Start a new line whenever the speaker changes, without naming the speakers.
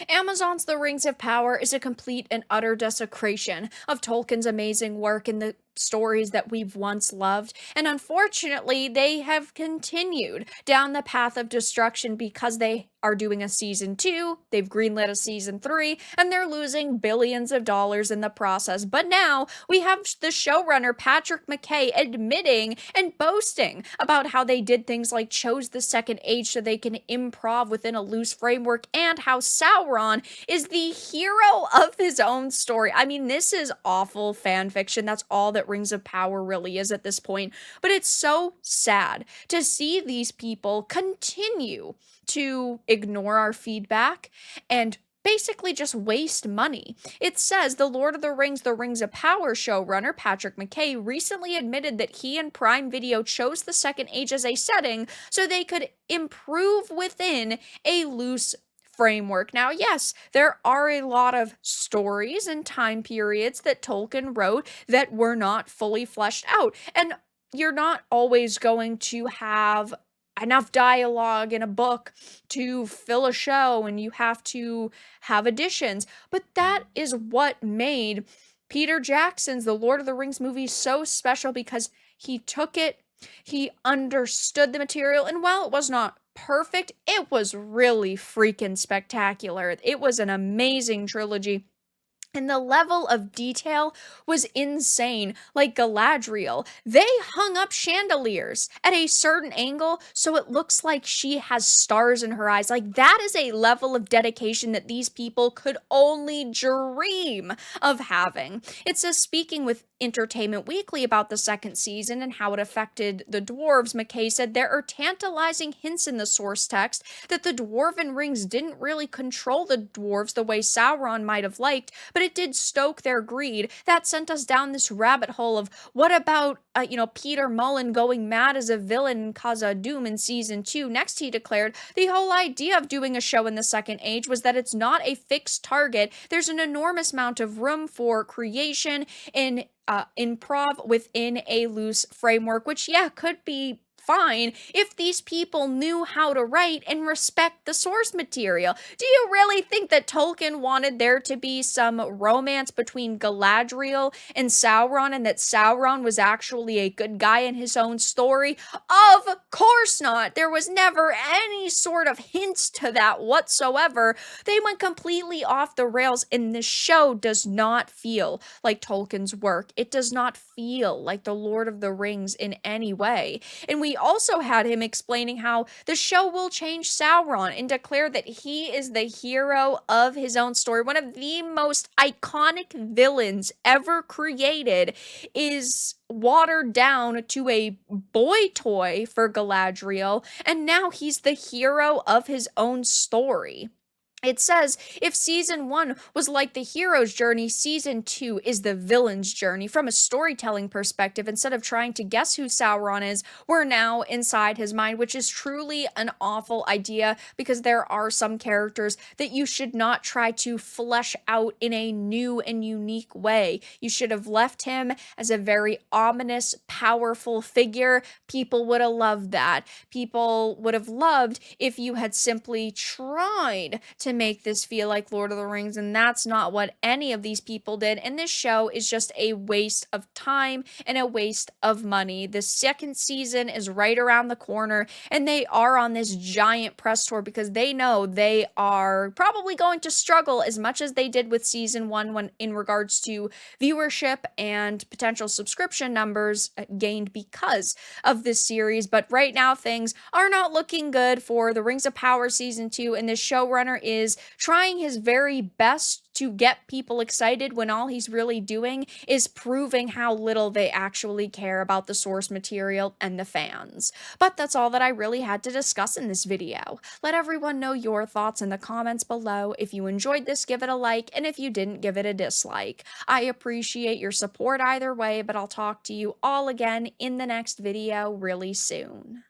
Amazon's The Rings of Power is a complete and utter desecration of Tolkien's amazing work and the stories that we've once loved, and unfortunately, they have continued down the path of destruction because they are doing a season 2, they've greenlit a season 3, and they're losing billions of dollars in the process. But now we have the showrunner Patrick McKay admitting and boasting about how they did things like chose the second age so they can improv within a loose framework, and how Sauron is the hero of his own story. I mean, this is awful fan fiction. That's all that Rings of Power really is at this point. But it's so sad to see these people continue to ignore our feedback and basically just waste money. It says the Lord of the Rings of Power showrunner Patrick McKay recently admitted that he and Prime Video chose the second age as a setting so they could improve within a loose framework. Now, yes, there are a lot of stories and time periods that Tolkien wrote that were not fully fleshed out. And you're not always going to have enough dialogue in a book to fill a show, and you have to have additions. But that is what made Peter Jackson's The Lord of the Rings movie so special, because he took it, he understood the material, and while it was not perfect, it was really freaking spectacular. It was an amazing trilogy. And the level of detail was insane. Like Galadriel, they hung up chandeliers at a certain angle so it looks like she has stars in her eyes. Like, that is a level of dedication that these people could only dream of having. It says, speaking with Entertainment Weekly about the second season and how it affected the dwarves, McKay said there are tantalizing hints in the source text that the dwarven rings didn't really control the dwarves the way Sauron might have liked, but it did stoke their greed. That sent us down this rabbit hole of what about, Peter Mullen going mad as a villain in Khazad-dûm in season 2. Next, he declared the whole idea of doing a show in the Second Age was that it's not a fixed target. There's an enormous amount of room for creation in improv within a loose framework, which, yeah, could be fine if these people knew how to write and respect the source material. Do you really think that Tolkien wanted there to be some romance between Galadriel and Sauron, and that Sauron was actually a good guy in his own story? Of course not. There was never any sort of hints to that whatsoever. They went completely off the rails, and the show does not feel like Tolkien's work. It does not feel like The Lord of the Rings in any way. And we also had him explaining how the show will change Sauron and declare that he is the hero of his own story. One of the most iconic villains ever created is watered down to a boy toy for Galadriel, and now he's the hero of his own story. It says, if season 1 was like the hero's journey, season 2 is the villain's journey. From a storytelling perspective, instead of trying to guess who Sauron is, we're now inside his mind, which is truly an awful idea, because there are some characters that you should not try to flesh out in a new and unique way. You should have left him as a very ominous, powerful figure. People would have loved that. People would have loved if you had simply tried to make this feel like Lord of the Rings, and that's not what any of these people did. And this show is just a waste of time and a waste of money. The second season is right around the corner, and they are on this giant press tour because they know they are probably going to struggle as much as they did with season 1 when in regards to viewership and potential subscription numbers gained because of this series. But right now things are not looking good for the Rings of Power season 2, and the showrunner is trying his very best to get people excited when all he's really doing is proving how little they actually care about the source material and the fans. But that's all that I really had to discuss in this video. Let everyone know your thoughts in the comments below. If you enjoyed this, give it a like, and if you didn't, give it a dislike. I appreciate your support either way, but I'll talk to you all again in the next video really soon.